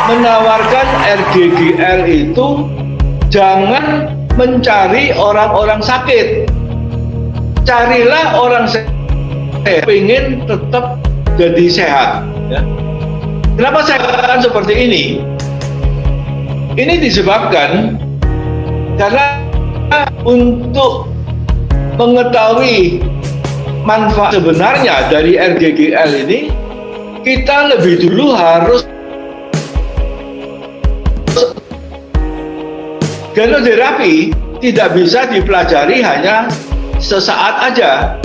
menawarkan RGGL itu jangan mencari orang-orang sakit, carilah orang sehat, pengen tetap jadi sehat. Ya. Kenapa saya katakan seperti ini? Ini disebabkan karena untuk mengetahui manfaat sebenarnya dari RGGL ini, kita lebih dulu harus genoterapi tidak bisa dipelajari hanya sesaat aja.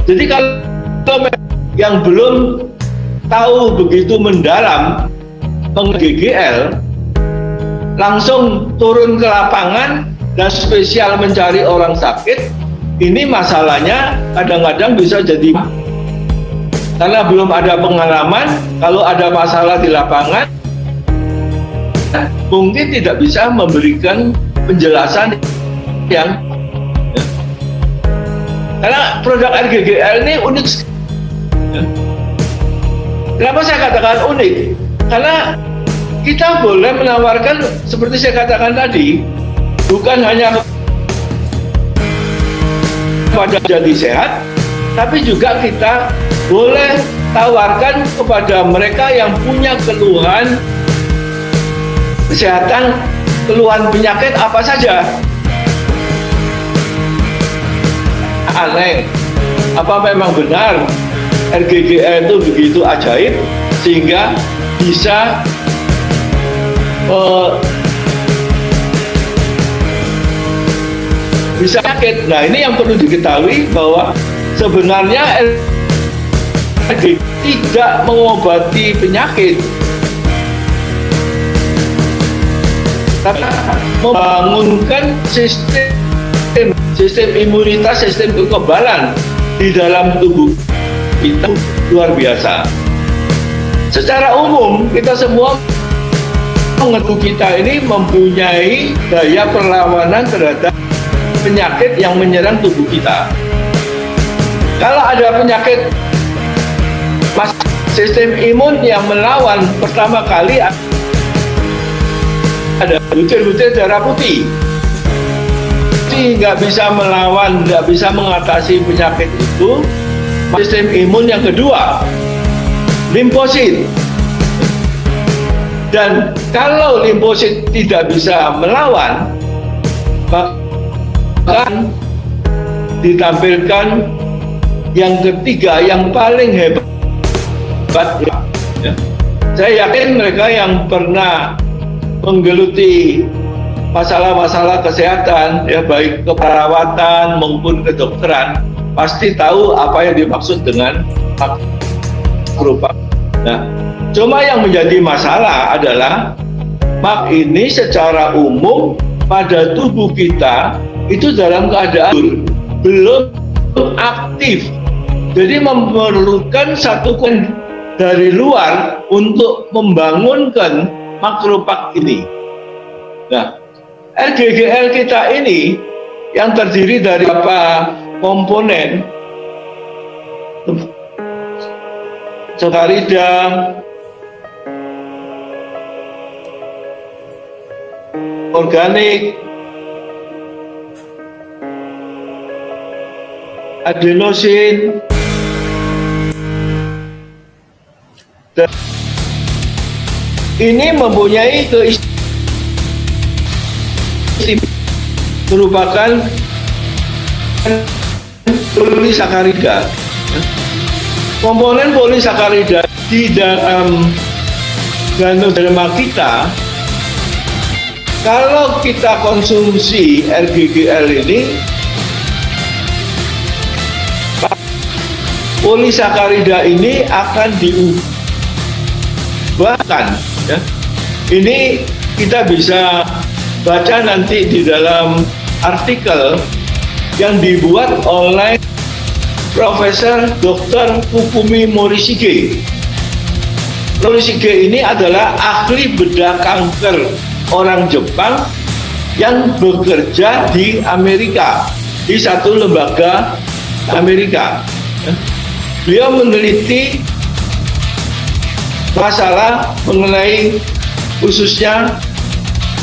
Jadi kalau yang belum tahu begitu mendalam mengenai GGL, langsung turun ke lapangan dan spesial mencari orang sakit, ini masalahnya kadang-kadang bisa jadi karena belum ada pengalaman. Kalau ada masalah di lapangan, mungkin tidak bisa memberikan penjelasan yang karena produk RGGL ini unik. Kenapa saya katakan unik? Karena kita boleh menawarkan seperti saya katakan tadi, bukan hanya kepada jadi sehat, tapi juga kita boleh tawarkan kepada mereka yang punya keluhan kesehatan, keluhan penyakit apa saja. Aneh, apa memang benar RGGL itu begitu ajaib sehingga bisa sakit? Nah, ini yang perlu diketahui bahwa sebenarnya RGGL tidak mengobati penyakit, tapi membangunkan sistem imunitas, sistem kekebalan di dalam tubuh kita luar biasa. Secara umum kita semua mengerti kita ini mempunyai daya perlawanan terhadap penyakit yang menyerang tubuh kita. Kalau ada penyakit sistem imun yang melawan, pertama kali ada butir-butir darah putih, nggak bisa melawan, nggak bisa mengatasi penyakit itu. Sistem imun yang kedua, limfosit. Dan kalau limfosit tidak bisa melawan, bahkan ditampilkan yang ketiga yang paling hebat. Ya. Saya yakin mereka yang pernah menggeluti masalah-masalah kesehatan, ya baik keperawatan maupun kedokteran, pasti tahu apa yang dimaksud dengan makropak. Nah, cuma yang menjadi masalah adalah mak ini secara umum pada tubuh kita itu dalam keadaan belum aktif. Jadi memerlukan satu dari luar untuk membangunkan makropak ini. Nah, RGGL kita ini yang terdiri dari beberapa komponen, sakarida, organik, adenosin, dan ini mempunyai merupakan polisakarida. Komponen polisakarida di dalam ganoderma kita, kalau kita konsumsi RGGL ini, polisakarida ini akan diubahkan. Ya. Ini kita bisa baca nanti di dalam artikel yang dibuat oleh Profesor Dr. Fukumi Morishige. Morishige ini adalah ahli bedah kanker orang Jepang yang bekerja di Amerika, di satu lembaga Amerika. Beliau meneliti masalah mengenai khususnya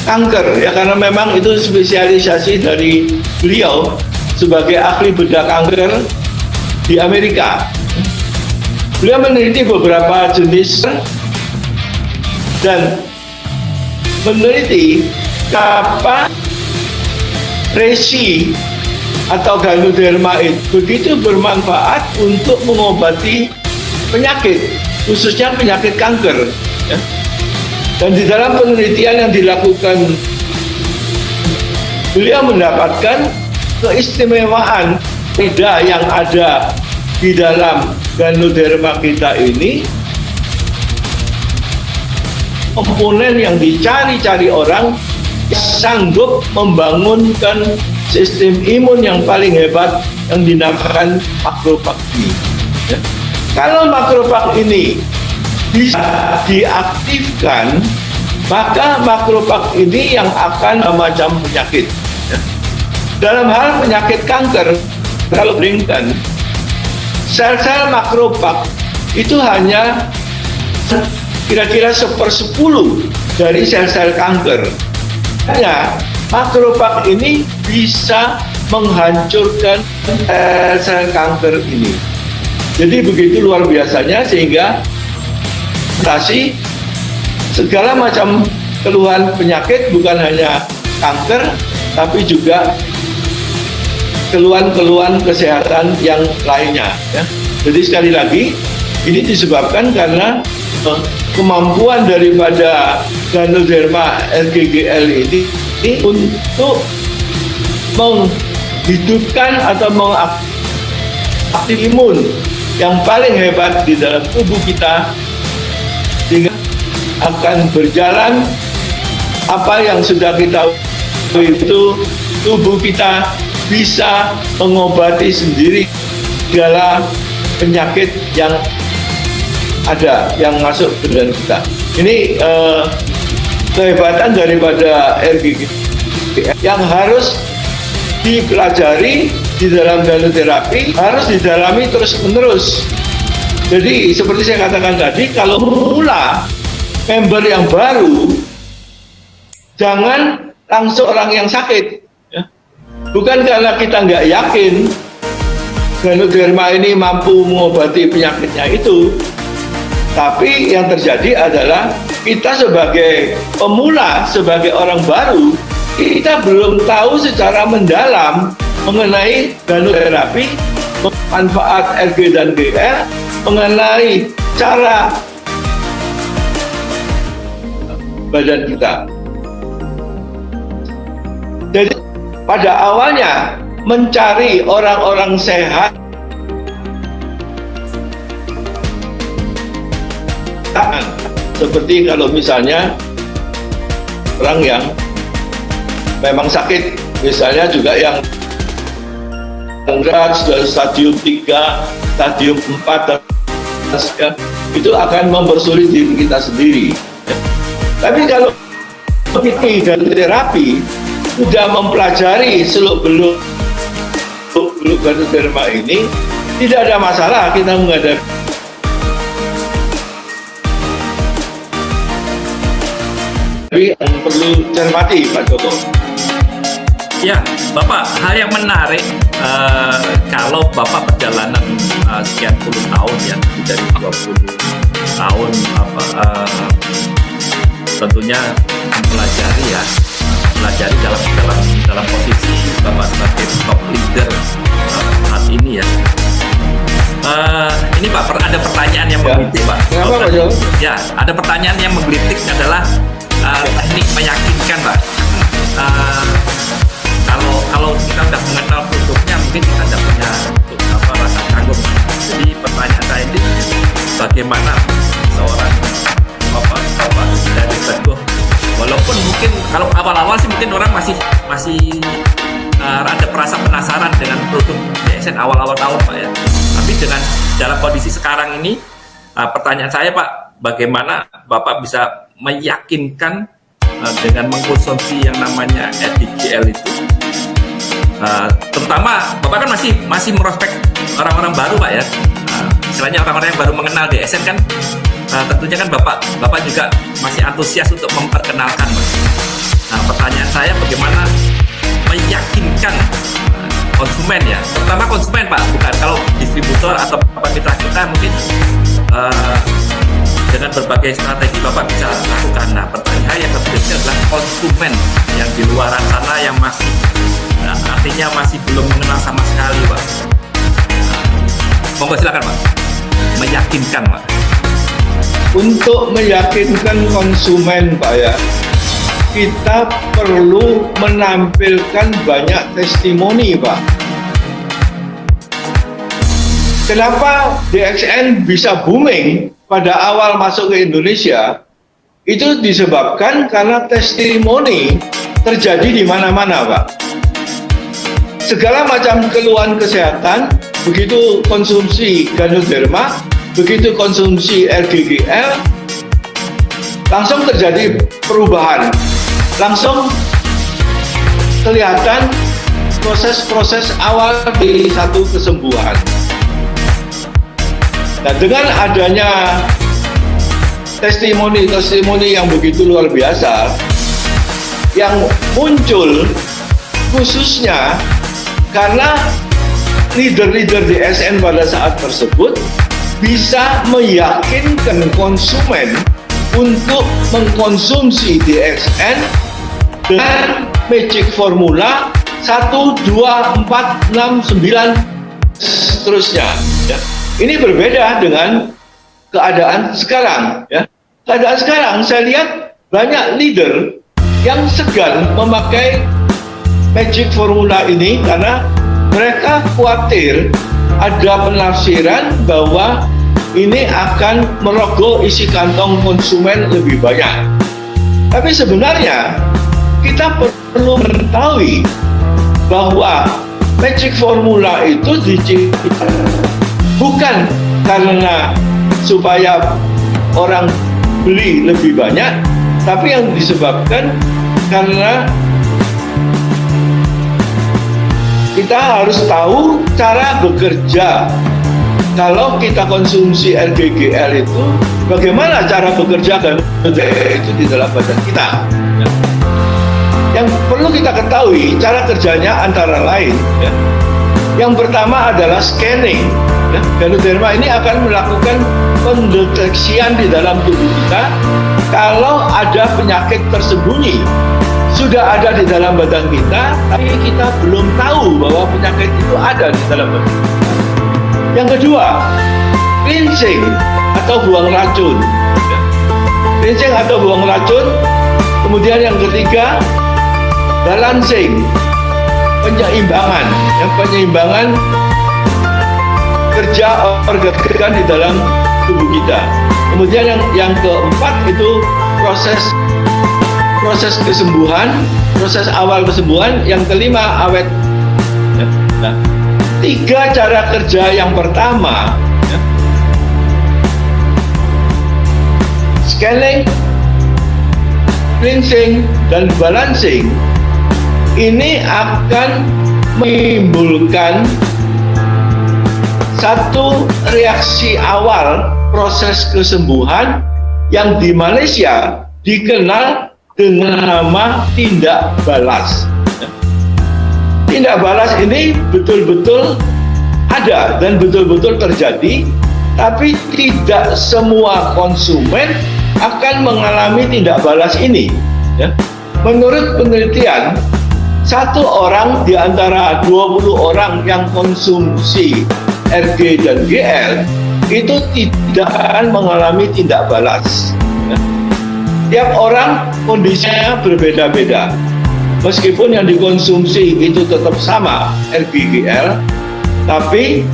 kanker ya, karena memang itu spesialisasi dari beliau sebagai ahli bedah kanker di Amerika. Beliau meneliti beberapa jenis dan meneliti apa resi atau ganoderma itu begitu bermanfaat untuk mengobati penyakit, khususnya penyakit kanker ya. Dan di dalam penelitian yang dilakukan, beliau mendapatkan keistimewaan lidah yang ada di dalam ganoderma kita ini, komponen yang dicari-cari orang sanggup membangunkan sistem imun yang paling hebat yang dinamakan makrofag ini. Ya. Kalau makrofag ini bisa diaktifkan, maka makrofag ini yang akan macam penyakit. Ya. Dalam hal penyakit kanker, kalau dibandingkan, sel-sel makrofag itu hanya kira-kira 1/10 dari sel-sel kanker. Hanya makrofag ini bisa menghancurkan sel kanker ini. Jadi begitu luar biasanya, sehingga segala macam keluhan penyakit, bukan hanya kanker, tapi juga keluhan-keluhan kesehatan yang lainnya. Ya. Jadi sekali lagi, ini disebabkan karena kemampuan daripada ganoderma RGGL ini untuk menghidupkan atau mengaktifkan imun yang paling hebat di dalam tubuh kita, sehingga akan berjalan apa yang sudah kita tahu, itu tubuh kita bisa mengobati sendiri segala penyakit yang ada yang masuk ke dalam kita. Ini kehebatan daripada RGG yang harus dipelajari di dalam ganoterapi, harus didalami terus-menerus. Jadi seperti saya katakan tadi, kalau mula member yang baru, jangan langsung orang yang sakit. Ya. Bukan karena kita nggak yakin ganoderma ini mampu mengobati penyakitnya itu, tapi yang terjadi adalah kita sebagai pemula, sebagai orang baru, kita belum tahu secara mendalam mengenai ganoterapi, manfaat RG dan GR, mengenai cara badan kita. Jadi pada awalnya mencari orang-orang sehat seperti kalau misalnya orang yang memang sakit, misalnya juga yang berat sudah stadium 3, stadium 4, ya, itu akan mempersulit diri kita sendiri. Ya. Tapi kalau PT dan terapi sudah mempelajari seluk-beluk ganoderma ini, tidak ada masalah kita menghadapi. Tapi yang perlu cermati, Pak Joko. Ya, Bapak, hal yang menarik kalau Bapak perjalanan sekian puluh tahun ya, dari 20 tahun tentunya mempelajari ya, pelajari dalam posisi Bapak sebagai top leader saat ini ya. Ini Pak, ada pertanyaan yang menggelitik Pak. Kenapa Pak Jo? Ya, ada pertanyaan yang menggelitik adalah teknik meyakinkan Pak. Kalau kita sudah mengenal produknya, mungkin kita tidak punya rasa kagum. Jadi pertanyaan saya ini, bagaimana seorang Bapak dari Teguh, walaupun mungkin kalau awal-awal sih mungkin orang masih ada perasa penasaran dengan produk DSN awal-awal tahun Pak ya. Tapi dengan dalam kondisi sekarang ini, pertanyaan saya Pak, bagaimana Bapak bisa meyakinkan dengan mengkonsumsi yang namanya RGGL itu, terutama Bapak kan masih merospek orang-orang baru Pak ya, istilahnya orang-orang yang baru mengenal DSN kan, tentunya kan Bapak juga masih antusias untuk memperkenalkan, Mas. Nah, pertanyaan saya bagaimana meyakinkan konsumen ya, terutama konsumen Pak, bukan kalau distributor atau mitra kita mungkin dengan berbagai strategi Bapak bisa lakukan. Nah, pertanyaan saya yang terpenting adalah konsumen yang di luar sana yang masih artinya masih belum mengenal sama sekali, Pak. Monggo silakan Pak, meyakinkan Pak. Untuk meyakinkan konsumen Pak ya, kita perlu menampilkan banyak testimoni Pak. Kenapa DXN bisa booming pada awal masuk ke Indonesia? Itu disebabkan karena testimoni terjadi di mana-mana Pak. Segala macam keluhan kesehatan, begitu konsumsi Ganoderma, begitu konsumsi RGGL, langsung terjadi perubahan, langsung kelihatan proses-proses awal di satu kesembuhan. Nah, dengan adanya testimoni-testimoni yang begitu luar biasa, yang muncul khususnya karena leader-leader DXN pada saat tersebut bisa meyakinkan konsumen untuk mengkonsumsi DXN dengan magic formula 1, 2, 4, 6, 9 seterusnya ya. Ini berbeda dengan keadaan sekarang ya. Keadaan sekarang saya lihat banyak leader yang segan memakai magic formula ini karena mereka khawatir ada penafsiran bahwa ini akan merogoh isi kantong konsumen lebih banyak. Tapi sebenarnya kita perlu mengetahui bahwa magic formula itu diciptakan bukan karena supaya orang beli lebih banyak, tapi yang disebabkan karena kita harus tahu cara bekerja. Kalau kita konsumsi RGGL itu, bagaimana cara bekerja dan itu di dalam badan kita. Yang perlu kita ketahui cara kerjanya antara lain. Ya. Yang pertama adalah scanning. Ya. Ganoderma ini akan melakukan pendeteksian di dalam tubuh kita kalau ada penyakit tersembunyi. Sudah ada di dalam badan kita, tapi kita belum tahu bahwa penyakit itu ada di dalam badan kita. Yang kedua, cleansing atau buang racun. Cleansing atau buang racun. Kemudian yang ketiga, balancing, penyeimbangan. Yang penyeimbangan kerja organ di dalam tubuh kita. Kemudian yang keempat itu proses kesembuhan, proses awal kesembuhan. Yang kelima, awet. Nah, 3 cara kerja yang pertama, ya, scanning, cleansing, dan balancing, ini akan menimbulkan satu reaksi awal proses kesembuhan yang di Malaysia dikenal dengan nama tindak balas. Tindak balas ini betul-betul ada dan betul-betul terjadi, tapi tidak semua konsumen akan mengalami tindak balas ini. Ya. Menurut penelitian, 1 orang di antara 20 orang yang konsumsi RG dan GL itu tidak akan mengalami tindak balas. Ya. Tiap orang kondisinya berbeda-beda. Meskipun yang dikonsumsi itu tetap sama RGGL, tapi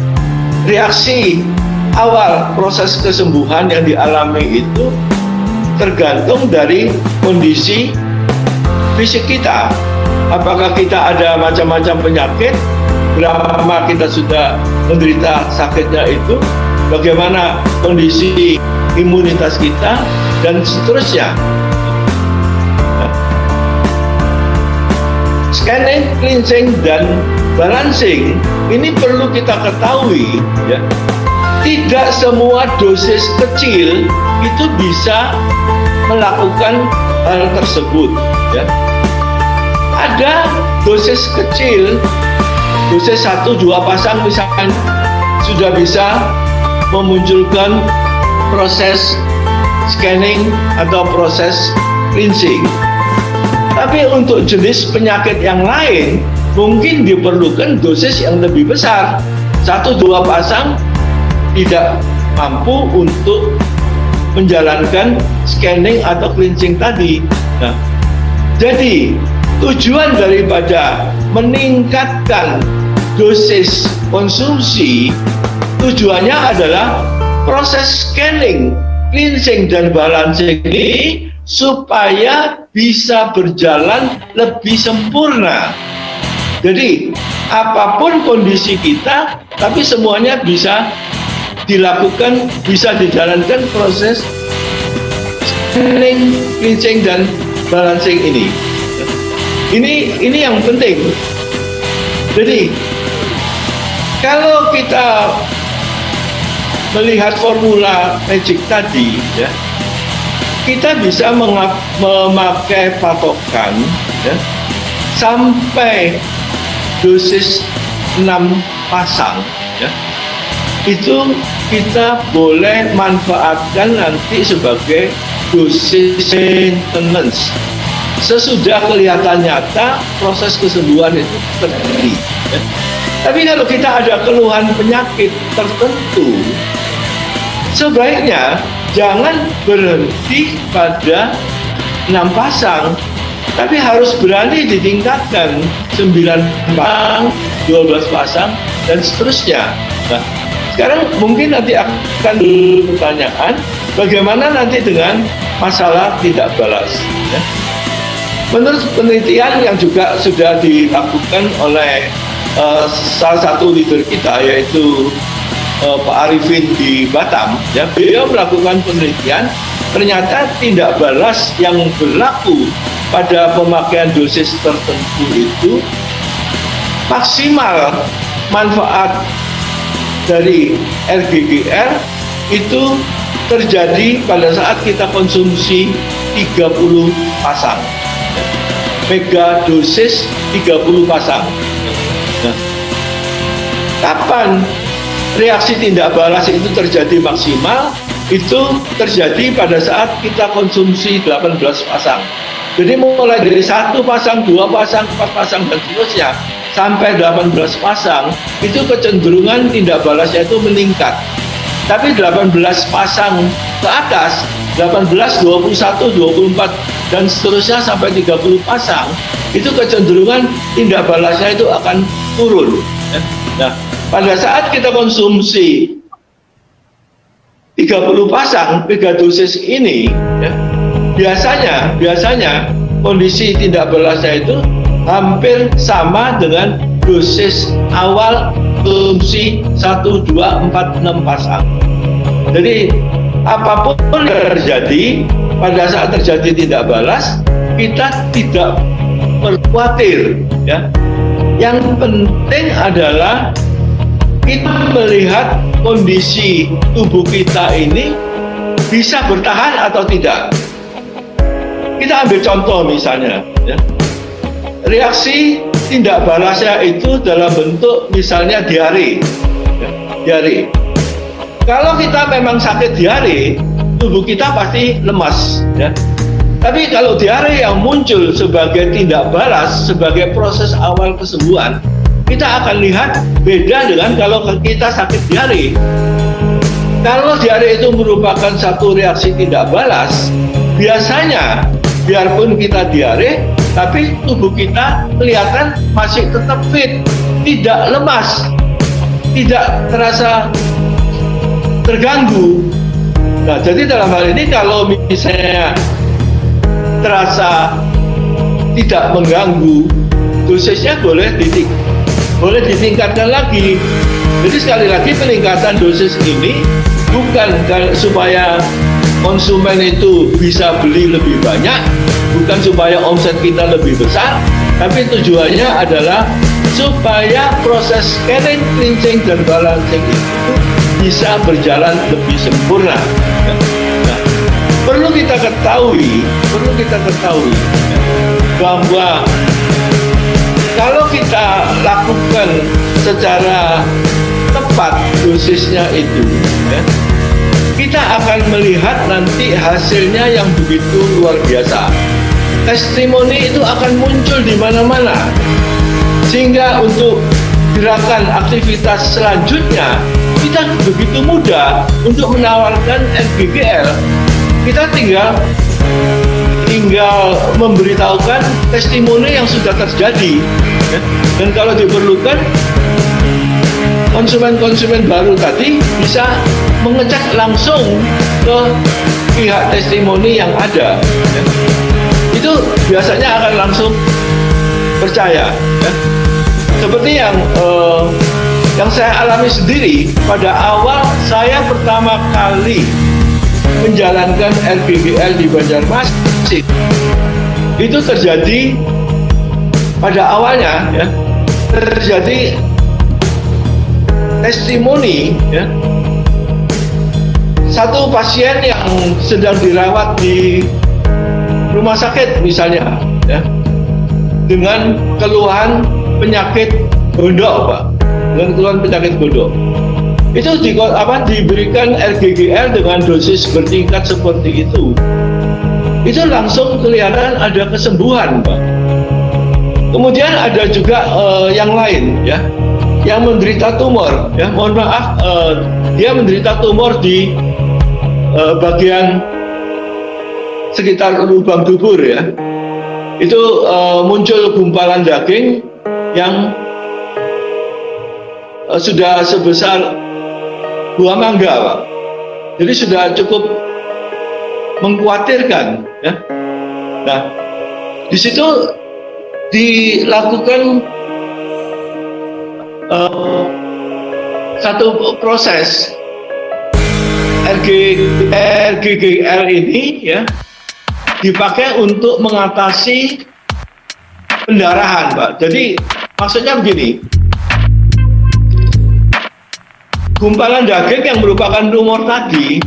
reaksi awal proses kesembuhan yang dialami itu tergantung dari kondisi fisik kita. Apakah kita ada macam-macam penyakit, berapa lama kita sudah menderita sakitnya itu, bagaimana kondisi imunitas kita, dan seterusnya. Scanning, cleansing, dan balancing ini perlu kita ketahui ya. tidak semua dosis kecil itu bisa melakukan hal tersebut, ya. Ada dosis kecil, dosis 1-2 pasang misalkan sudah bisa memunculkan proses scanning atau proses cleansing. Tapi untuk jenis penyakit yang lain mungkin diperlukan dosis yang lebih besar. 1-2 pasang tidak mampu untuk menjalankan scanning atau cleansing tadi. Nah, jadi tujuan daripada meningkatkan dosis konsumsi, tujuannya adalah proses scanning, cleansing, dan balancing ini supaya bisa berjalan lebih sempurna. Jadi, apapun kondisi kita, tapi semuanya bisa dilakukan, bisa dijalankan proses scanning, cleansing, dan balancing ini. Ini yang penting. Jadi, kalau kita melihat formula magic tadi, ya, kita bisa memakai patokan, ya, sampai dosis 6 pasang, ya, itu kita boleh manfaatkan nanti sebagai dosis maintenance. Sesudah kelihatan nyata proses kesembuhan itu terjadi, ya. Tapi kalau kita ada keluhan penyakit tertentu, sebaiknya jangan berhenti pada 6 pasang, tapi harus berani ditingkatkan 9 pasang, 12 pasang, dan seterusnya. Nah, sekarang mungkin nanti akan pertanyaan, bagaimana nanti dengan masalah tidak balas, ya? Menurut penelitian yang juga sudah dilakukan oleh salah satu leader kita, yaitu Pak Arifin di Batam, ya, beliau melakukan penelitian, ternyata tidak balas yang berlaku pada pemakaian dosis tertentu itu maksimal manfaat dari RGGR itu terjadi pada saat kita konsumsi 30 pasang. Mega dosis 30 pasang. Nah, kapan reaksi tidak balas itu terjadi maksimal? Itu terjadi pada saat kita konsumsi 18 pasang. Jadi mulai dari 1 pasang, 2 pasang, 4 pasang, dan seterusnya sampai 18 pasang, itu kecenderungan tidak balasnya itu meningkat. Tapi 18 pasang ke atas, 18, 21, 24, dan seterusnya sampai 30 pasang, itu kecenderungan tindak balasnya itu akan turun. Nah, pada saat kita konsumsi 30 pasang mega dosis ini, ya, biasanya kondisi tindak balasnya itu hampir sama dengan dosis awal konsumsi 1, 2, 4, 6 pasang. Jadi apapun yang terjadi, pada saat terjadi tidak balas, kita tidak perlu khawatir, ya. Yang penting adalah kita melihat kondisi tubuh kita ini bisa bertahan atau tidak. Kita ambil contoh misalnya, ya. Reaksi tindak balasnya itu dalam bentuk misalnya diare, ya, diare. Kalau kita memang sakit diare, tubuh kita pasti lemas, ya. Tapi kalau diare yang muncul sebagai tindak balas, sebagai proses awal kesembuhan, kita akan lihat beda dengan kalau kita sakit diare. Kalau diare itu merupakan satu reaksi tidak balas, biasanya biarpun kita diare, tapi tubuh kita kelihatan masih tetap fit, tidak lemas, tidak terasa terganggu. Nah, jadi dalam hal ini kalau misalnya terasa tidak mengganggu, dosisnya boleh ditingkatkan lagi. Jadi sekali lagi peningkatan dosis ini bukan supaya konsumen itu bisa beli lebih banyak, bukan supaya omset kita lebih besar, tapi tujuannya adalah supaya proses scanning, cleansing, dan balancing itu bisa berjalan lebih sempurna. Nah, perlu kita ketahui bahwa kalau kita lakukan secara tepat dosisnya itu, ya, kita akan melihat nanti hasilnya yang begitu luar biasa. Testimoni itu akan muncul di mana-mana, sehingga untuk gerakan aktivitas selanjutnya kita begitu mudah untuk menawarkan RGGL. Kita tinggal memberitahukan testimoni yang sudah terjadi, ya. Dan kalau diperlukan, konsumen-konsumen baru tadi bisa mengecek langsung ke pihak testimoni yang ada, ya. Itu biasanya akan langsung percaya, ya. Seperti yang saya alami sendiri pada awal saya pertama kali menjalankan RGGL di Banjarmasin. Itu terjadi pada awalnya, ya, terjadi testimoni, ya, satu pasien yang sedang dirawat di rumah sakit misalnya, ya, dengan keluhan penyakit gondok, Pak, dengan keluhan penyakit gondok. Itu diberikan RGGL dengan dosis bertingkat seperti itu langsung kelihatan ada kesembuhan, Pak. Kemudian ada juga yang lain, ya, yang menderita tumor, ya, mohon maaf, dia menderita tumor di bagian sekitar lubang dubur, ya. Itu muncul gumpalan daging yang sudah sebesar buah mangga, Pak. Jadi sudah cukup mengkhawatirkan, ya. Nah, di situ dilakukan satu proses RGGL ini, ya, dipakai untuk mengatasi pendarahan, Pak. Jadi maksudnya begini, gumpalan daging yang merupakan tumor tadi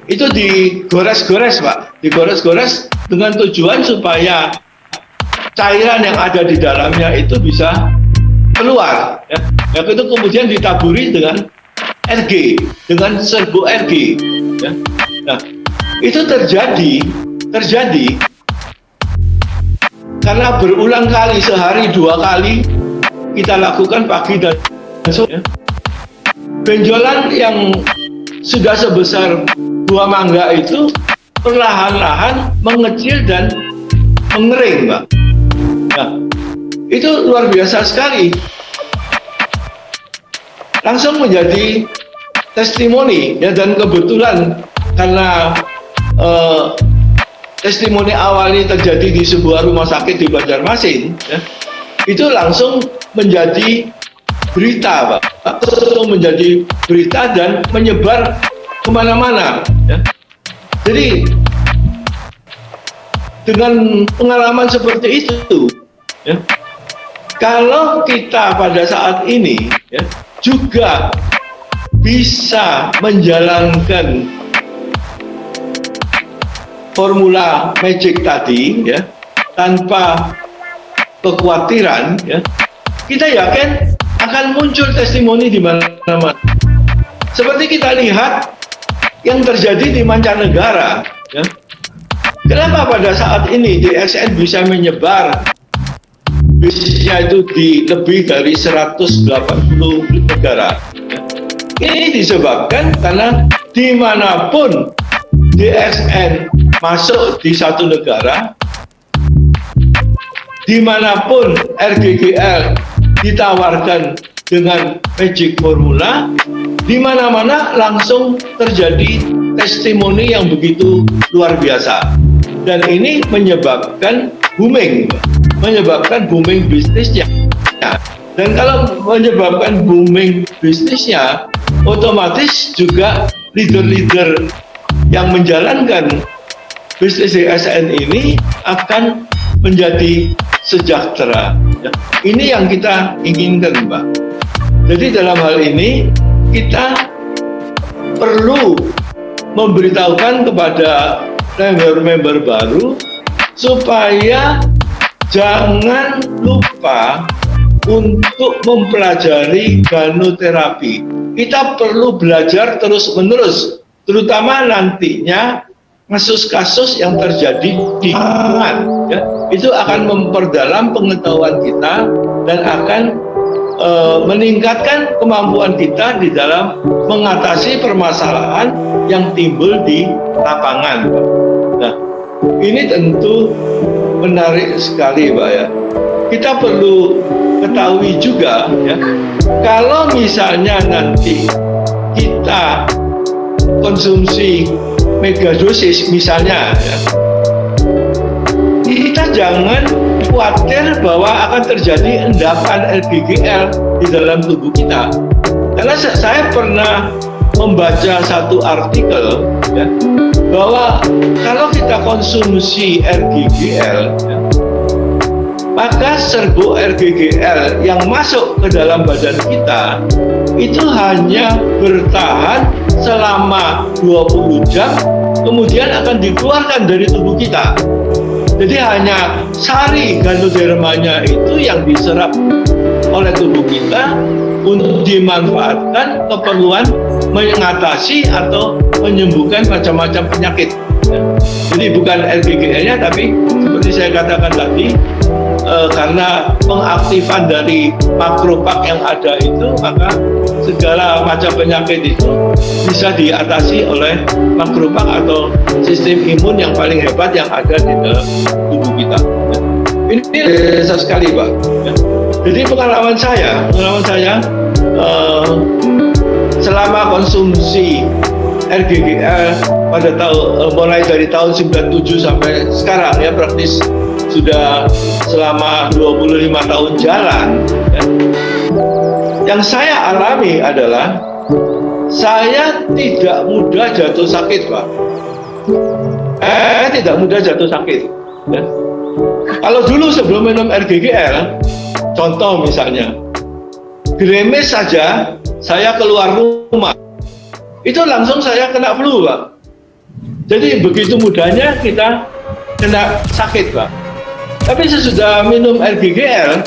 itu digores-gores, Pak, digores-gores dengan tujuan supaya cairan yang ada di dalamnya itu bisa keluar, ya. Yang itu kemudian ditaburi dengan RG, dengan serbu RG, ya. Nah, itu terjadi karena berulang kali, sehari 2 kali kita lakukan pagi dan sore, ya. Benjolan yang sudah sebesar buah mangga itu perlahan-lahan mengecil dan mengering, Pak. Nah, itu luar biasa sekali. Langsung menjadi testimoni, ya, dan kebetulan karena testimoni awal ini terjadi di sebuah rumah sakit di Banjarmasin, ya, itu langsung menjadi berita, Pak. Langsung menjadi berita dan menyebar kemana-mana, ya. Jadi dengan pengalaman seperti itu, ya, kalau kita pada saat ini, ya, juga bisa menjalankan formula magic tadi, ya, tanpa kekhawatiran, ya, kita yakin akan muncul testimoni di mana-mana. Seperti kita lihat yang terjadi di mancanegara, ya. Kenapa pada saat ini DXN bisa menyebar bisnisnya itu di lebih dari 180 negara, ya. Ini disebabkan karena dimanapun DXN masuk di satu negara, dimanapun RGGL ditawarkan dengan magic formula, di mana-mana langsung terjadi testimoni yang begitu luar biasa. Dan ini menyebabkan booming bisnisnya. Dan kalau menyebabkan booming bisnisnya, otomatis juga leader-leader yang menjalankan bisnis DXN ini akan menjadi sejahtera. Ini yang kita inginkan, Pak. Jadi dalam hal ini kita perlu memberitahukan kepada member-member baru supaya jangan lupa untuk mempelajari ganoterapi. Kita perlu belajar terus-menerus, terutama nantinya kasus-kasus yang terjadi di lingkungan, ya, itu akan memperdalam pengetahuan kita dan akan meningkatkan kemampuan kita di dalam mengatasi permasalahan yang timbul di lapangan. Nah, ini tentu menarik sekali, Pak, ya. Kita perlu ketahui juga, ya, kalau misalnya nanti kita konsumsi megadosis misalnya, ya, kita jangan khawatir bahwa akan terjadi endapan LGGL di dalam tubuh kita. Karena saya pernah membaca satu artikel, ya, bahwa kalau kita konsumsi RGGL, ya, maka serbuk RGGL yang masuk ke dalam badan kita itu hanya bertahan selama 20 jam, kemudian akan dikeluarkan dari tubuh kita. Jadi hanya sari ganodermanya itu yang diserap oleh tubuh kita untuk dimanfaatkan keperluan mengatasi atau menyembuhkan macam-macam penyakit. Jadi bukan RGGL-nya, tapi seperti saya katakan tadi, karena pengaktifan dari makrofag yang ada itu, maka segala macam penyakit itu bisa diatasi oleh makrofag atau sistem imun yang paling hebat yang ada di dalam tubuh kita. Ini besar sekali, Pak. Jadi pengalaman saya selama konsumsi RGGL pada mulai dari tahun 97 sampai sekarang, ya, praktis sudah selama 25 tahun jalan, ya. Yang saya alami adalah saya tidak mudah jatuh sakit, Pak. Tidak mudah jatuh sakit, ya. Kalau dulu sebelum minum RGGL, contoh misalnya, gerimis saja saya keluar rumah, itu langsung saya kena flu, Pak. Jadi begitu mudahnya kita kena sakit, Pak. Tapi sesudah minum RGGL,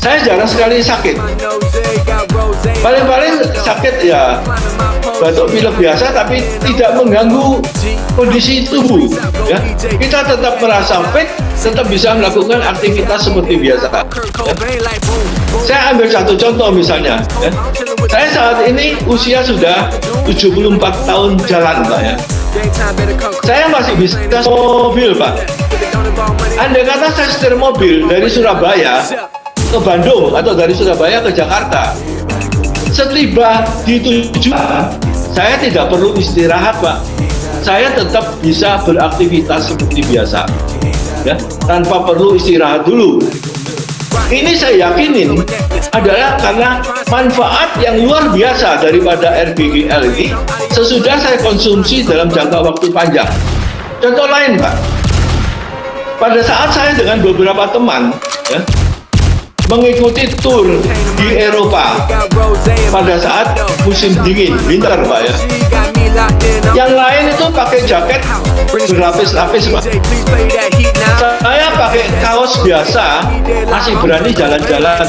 saya jarang sekali sakit. Paling-paling sakit ya batuk pilek biasa, tapi tidak mengganggu kondisi tubuh, ya. Kita tetap merasa fit, tetap bisa melakukan aktivitas seperti biasa, ya. Saya ambil satu contoh misalnya, ya. Saya saat ini usia sudah 74 tahun jalan, Pak, ya. Saya masih bisa mobil, Pak. Andai kata saya setir mobil dari Surabaya ke Bandung atau dari Surabaya ke Jakarta, setiba di tujuan saya tidak perlu istirahat, Pak. Saya tetap bisa beraktivitas seperti biasa, ya, tanpa perlu istirahat dulu. Ini saya yakinin adalah karena manfaat yang luar biasa daripada RGGL ini sesudah saya konsumsi dalam jangka waktu panjang. Contoh lain, Pak, pada saat saya dengan beberapa teman, ya, mengikuti tur di Eropa pada saat musim dingin, winter, Pak, ya. Yang lain itu pakai jaket berlapis-lapis, Pak. Saya pakai kaos biasa, masih berani jalan-jalan.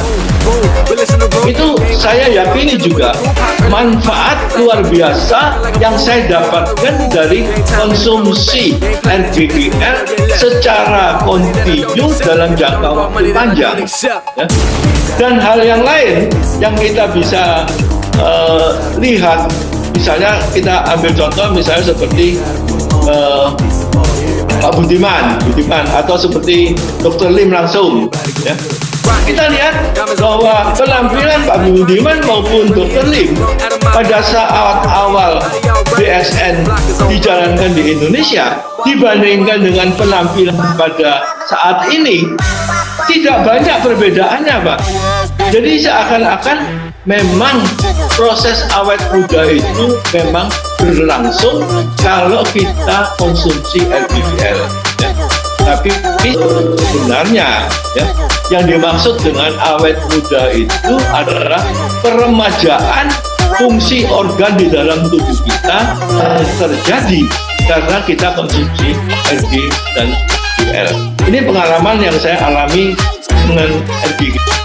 Itu saya yakini juga manfaat luar biasa yang saya dapatkan dari konsumsi RGGL secara kontinu dalam jangka waktu panjang, ya. Dan hal yang lain yang kita bisa lihat, misalnya kita ambil contoh misalnya seperti Pak Budiman atau seperti Dr. Lim langsung, ya. Kita lihat bahwa penampilan Pak Budiman maupun Dr. Lim pada saat awal BSN dijalankan di Indonesia dibandingkan dengan penampilan pada saat ini tidak banyak perbedaannya, Pak. Jadi seakan-akan memang proses awet muda itu memang berlangsung kalau kita konsumsi RGGL, ya. Tapi sebenarnya, ya, yang dimaksud dengan awet muda itu adalah peremajaan fungsi organ di dalam tubuh kita terjadi karena kita konsumsi RG dan GL. Ini pengalaman yang saya alami dengan RG.